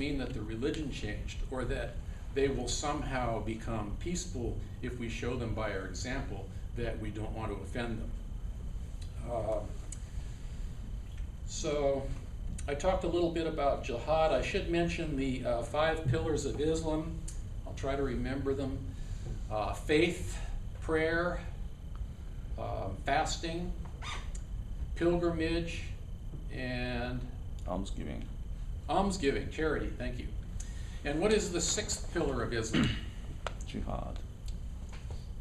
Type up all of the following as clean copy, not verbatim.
mean that the religion changed, or that they will somehow become peaceful if we show them by our example that we don't want to offend them. So I talked a little bit about jihad. I should mention the 5 pillars of Islam. I'll try to remember them. Faith, prayer, fasting, pilgrimage, and almsgiving. Almsgiving, charity, thank you. And what is the 6th pillar of Islam? Jihad.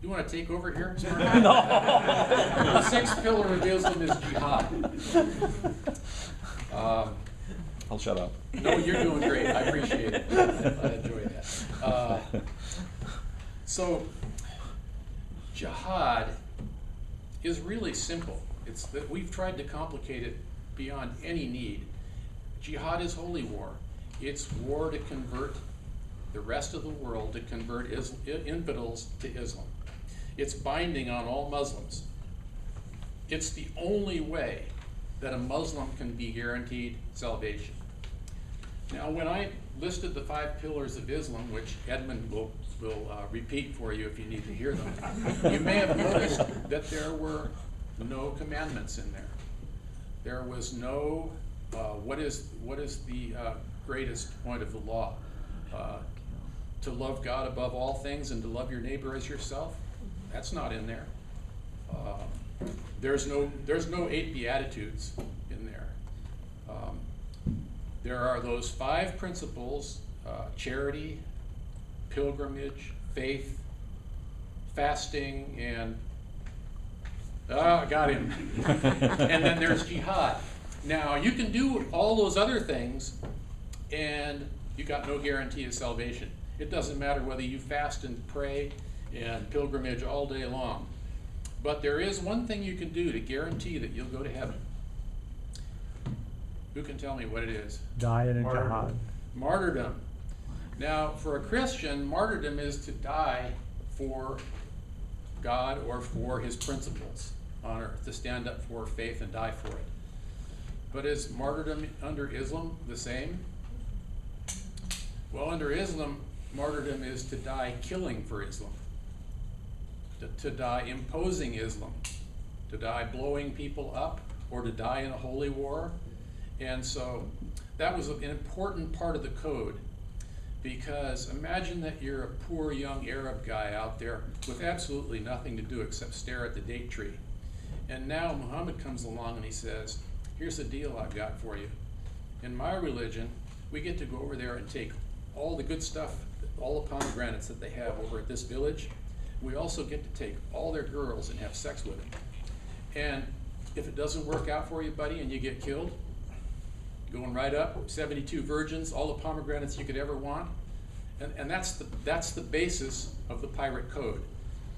You want to take over here? No. The 6th pillar of Islam is jihad. I'll shut up. No, you're doing great. I appreciate it. I enjoy that. So, jihad is really simple. It's that we've tried to complicate it beyond any need. Jihad is holy war. It's war to convert the rest of the world, to convert infidels to Islam. It's binding on all Muslims. It's the only way that a Muslim can be guaranteed salvation. Now, when I listed the 5 pillars of Islam, which Edmund will repeat for you if you need to hear them, you may have noticed that there were no commandments in there. There was no, what is the greatest point of the law? To love God above all things and to love your neighbor as yourself? That's not in there. There's no 8 Beatitudes in there. There are those 5 principles: charity, pilgrimage, faith, fasting, and I got him. And then there's jihad. Now, you can do all those other things, and you got no guarantee of salvation. It doesn't matter whether you fast and pray and pilgrimage all day long. But there is one thing you can do to guarantee that you'll go to heaven. Who can tell me what it is? Die in a jihad. Martyrdom. Now, for a Christian, martyrdom is to die for God or for his principles on earth, to stand up for faith and die for it. But is martyrdom under Islam the same? Well, under Islam, martyrdom is to die killing for Islam, to die imposing Islam, to die blowing people up, or to die in a holy war. And so that was an important part of the code, because imagine that you're a poor young Arab guy out there with absolutely nothing to do except stare at the date tree. And now Muhammad comes along and he says, here's the deal I've got for you. In my religion, we get to go over there and take all the good stuff, all the pomegranates that they have over at this village. We also get to take all their girls and have sex with them. And if it doesn't work out for you, buddy, and you get killed, going right up, 72 virgins, all the pomegranates you could ever want. And that's the basis of the pirate code.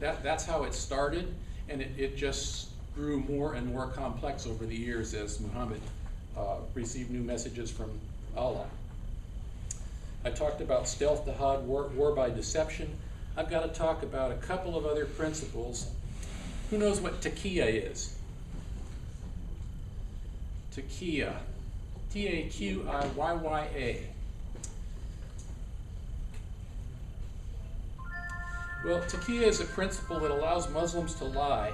That's how it started, and it just grew more and more complex over the years as Muhammad received new messages from Allah. I talked about stealth jihad, war by deception. I've got to talk about a couple of other principles. Who knows what taqiyya is? Taqiyya. T-A-Q-I-Y-Y-A. Well, taqiyya is a principle that allows Muslims to lie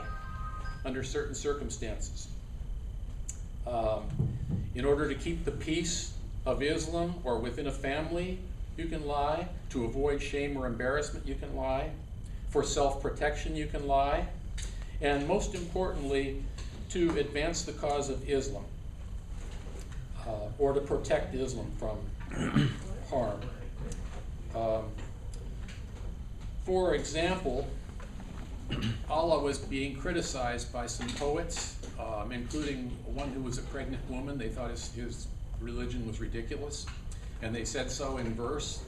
under certain circumstances. In order to keep the peace of Islam or within a family, you can lie. To avoid shame or embarrassment, you can lie. For self-protection, you can lie. And most importantly, to advance the cause of Islam, or to protect Islam from harm. For example, Allah was being criticized by some poets, including one who was a pregnant woman. They thought his religion was ridiculous, and they said so in verse.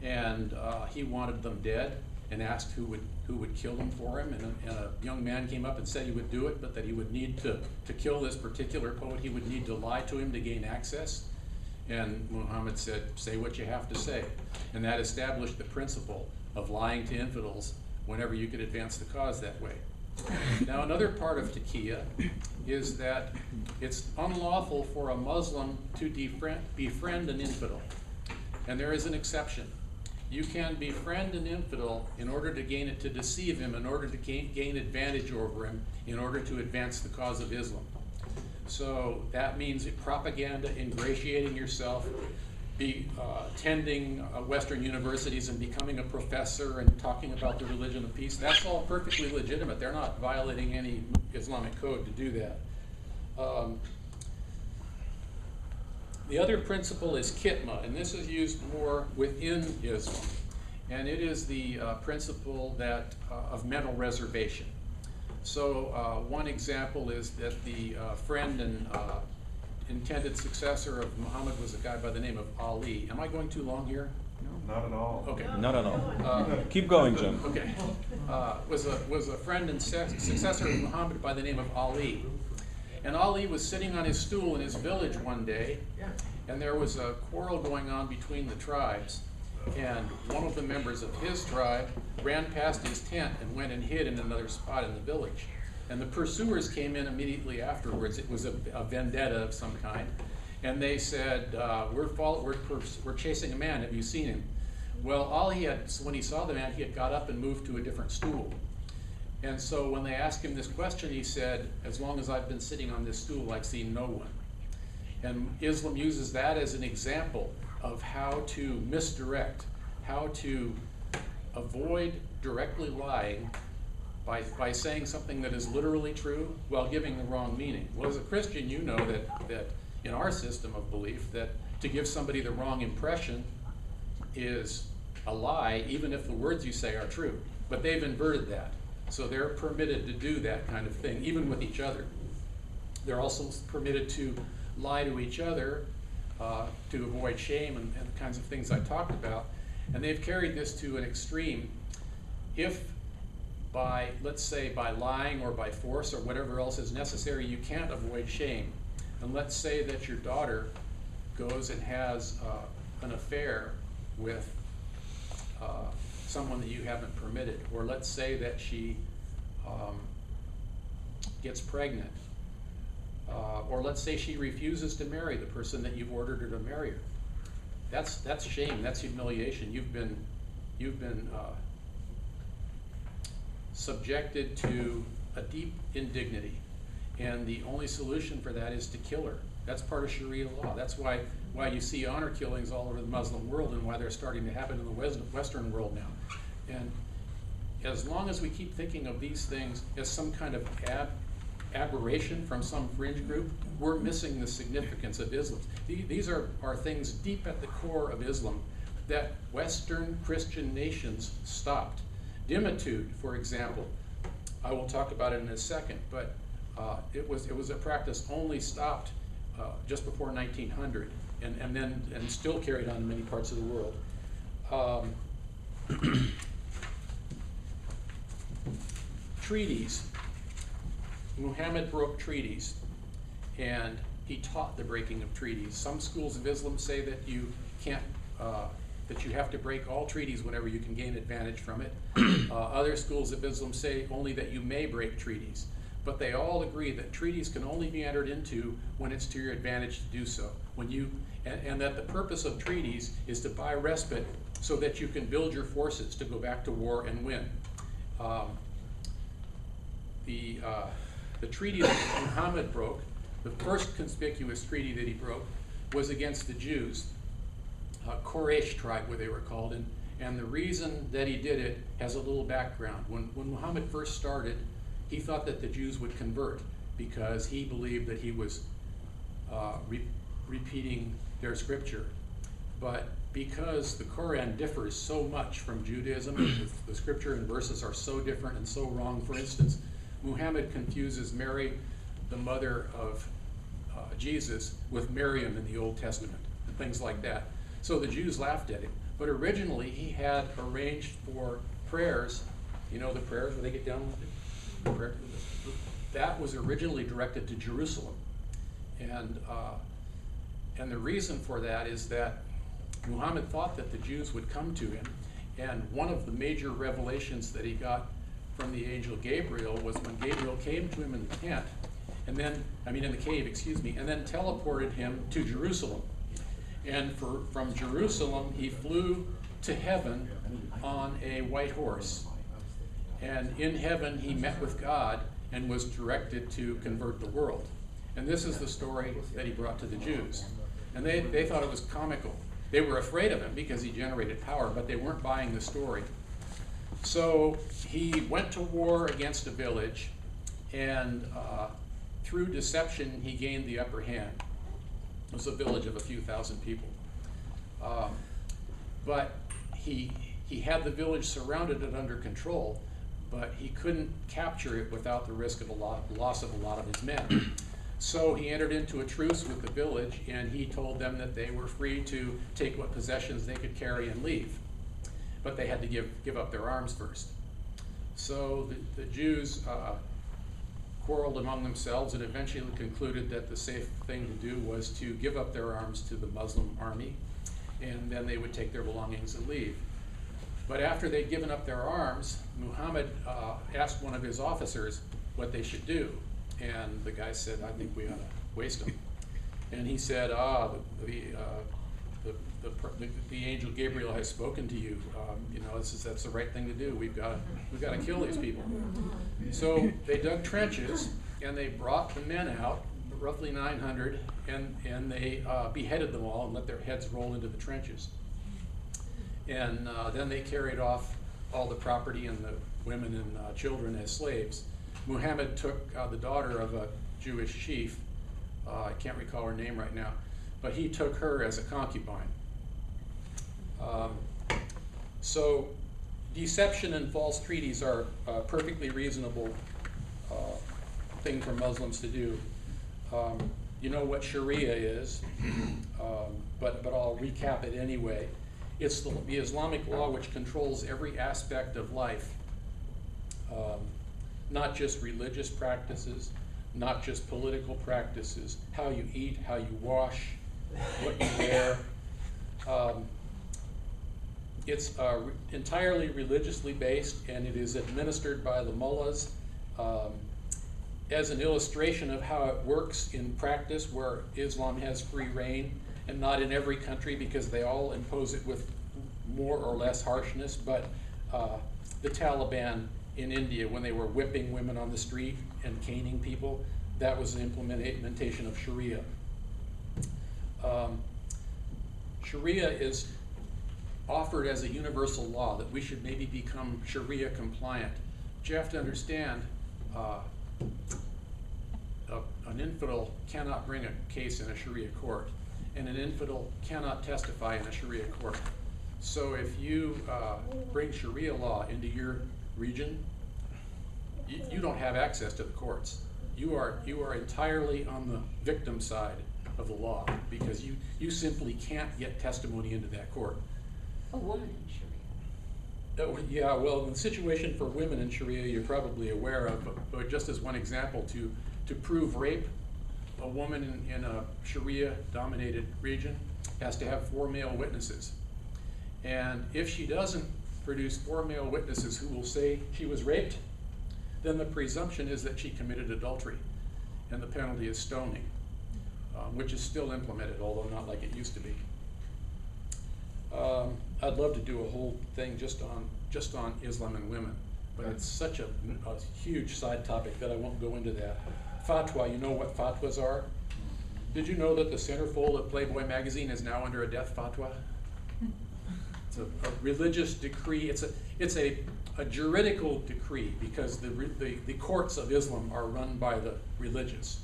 And he wanted them dead and asked who would kill them for him. And a young man came up and said he would do it, but that he would need to kill this particular poet, he would need to lie to him to gain access. And Muhammad said, say what you have to say. And that established the principle of lying to infidels whenever you could advance the cause that way. Now, another part of taqiyya is that it's unlawful for a Muslim to befriend an infidel. And there is an exception. You can befriend an infidel in order to deceive him, in order to gain advantage over him, in order to advance the cause of Islam. So that means propaganda, ingratiating yourself, attending Western universities and becoming a professor and talking about the religion of peace. That's all perfectly legitimate. They're not violating any Islamic code to do that. The other principle is khitma, and this is used more within Islam. And it is the principle that of mental reservation. So one example is that the friend and intended successor of Muhammad was a guy by the name of Ali. Am I going too long here? No, not at all. Okay. No. Keep going, Jim. Okay. Was a friend and successor of Muhammad by the name of Ali. And Ali was sitting on his stool in his village one day, and there was a quarrel going on between the tribes. And one of the members of his tribe ran past his tent and went and hid in another spot in the village. And the pursuers came in immediately afterwards. It was a vendetta of some kind. And they said, we're chasing a man. Have you seen him? Well, when he saw the man, he had got up and moved to a different stool. And so when they asked him this question, he said, as long as I've been sitting on this stool, I've seen no one. And Islam uses that as an example of how to misdirect, how to avoid directly lying by saying something that is literally true while giving the wrong meaning. Well, as a Christian, you know that in our system of belief, that to give somebody the wrong impression is a lie, even if the words you say are true. But they've inverted that. So they're permitted to do that kind of thing, even with each other. They're also permitted to lie to each other to avoid shame and the kinds of things I talked about. And they've carried this to an extreme. If let's say by lying or by force or whatever else is necessary, you can't avoid shame. And let's say that your daughter goes and has an affair with someone that you haven't permitted, or let's say that she gets pregnant, or let's say she refuses to marry the person that you've ordered her to marry her. That's shame. That's humiliation. You've been subjected to a deep indignity, and the only solution for that is to kill her. That's part of Sharia law. That's why you see honor killings all over the Muslim world, and why they're starting to happen in the Western world now. And as long as we keep thinking of these things as some kind of aberration from some fringe group, we're missing the significance of Islam. These are things deep at the core of Islam that Western Christian nations stopped. Dimitude, for example, I will talk about it in a second, but it was a practice only stopped just before 1900, and still carried on in many parts of the world. Treaties. Muhammad broke treaties, and he taught the breaking of treaties. Some schools of Islam say that you can't, that you have to break all treaties whenever you can gain advantage from it. Other schools of Islam say only that you may break treaties, but they all agree that treaties can only be entered into when it's to your advantage to do so. And that the purpose of treaties is to buy respite so that you can build your forces to go back to war and win. The treaty that Muhammad broke, the first conspicuous treaty that he broke, was against the Jews, Quraysh tribe, what they were called, and the reason that he did it has a little background. When Muhammad first started, he thought that the Jews would convert because he believed that he was repeating their scripture. But because the Quran differs so much from Judaism, the scripture and verses are so different and so wrong. For instance, Muhammad confuses Mary, the mother of Jesus, with Miriam in the Old Testament, and things like that. So the Jews laughed at him. But originally he had arranged for prayers, you know the prayers where they get down with it? That was originally directed to Jerusalem. And the reason for that is that Muhammad thought that the Jews would come to him, and one of the major revelations that he got from the angel Gabriel was when Gabriel came to him in the cave, and then teleported him to Jerusalem. And from Jerusalem, he flew to heaven on a white horse. And in heaven, he met with God and was directed to convert the world. And this is the story that he brought to the Jews. And they thought it was comical. They were afraid of him because he generated power, but they weren't buying the story. So he went to war against a village, and through deception, he gained the upper hand. It was a village of a few thousand people. But he had the village surrounded and under control, but he couldn't capture it without the risk of loss of a lot of his men. So he entered into a truce with the village, and he told them that they were free to take what possessions they could carry and leave. But they had to give up their arms first. So the Jews quarreled among themselves and eventually concluded that the safe thing to do was to give up their arms to the Muslim army, and then they would take their belongings and leave. But after they'd given up their arms, Muhammad asked one of his officers what they should do. And the guy said, I think we ought to waste them. And he said, the angel Gabriel has spoken to you. That's the right thing to do. We've got to kill these people. So they dug trenches, and they brought the men out, roughly 900, and they beheaded them all and let their heads roll into the trenches. And then they carried off all the property and the women and children as slaves. Muhammad took the daughter of a Jewish chief. I can't recall her name right now, but he took her as a concubine. So deception and false treaties are a perfectly reasonable thing for Muslims to do. You know what Sharia is, but I'll recap it anyway. It's the Islamic law which controls every aspect of life. Not just religious practices, not just political practices, how you eat, how you wash, what you wear. It's entirely religiously based, and it is administered by the mullahs as an illustration of how it works in practice, where Islam has free reign, and not in every country because they all impose it with more or less harshness. But the Taliban in India, when they were whipping women on the street and caning people, that was an implementation of Sharia. Sharia is offered as a universal law, that we should maybe become Sharia compliant. But you have to understand, an infidel cannot bring a case in a Sharia court, and an infidel cannot testify in a Sharia court. So if you bring Sharia law into your region, you don't have access to the courts. You are entirely on the victim side of the law, because you simply can't get testimony into that court. A woman in Sharia. Yeah, well, the situation for women in Sharia you're probably aware of, but just as one example, to prove rape, a woman in a Sharia-dominated region has to have 4 male witnesses. And if she doesn't produce 4 male witnesses who will say she was raped, then the presumption is that she committed adultery, and the penalty is stoning, which is still implemented, although not like it used to be. I'd love to do a whole thing just on Islam and women, but it's such a huge side topic that I won't go into that. Fatwa, you know what fatwas are? Did you know that the centerfold of Playboy magazine is now under a death fatwa? It's a religious decree. It's a juridical decree, because the courts of Islam are run by the religious.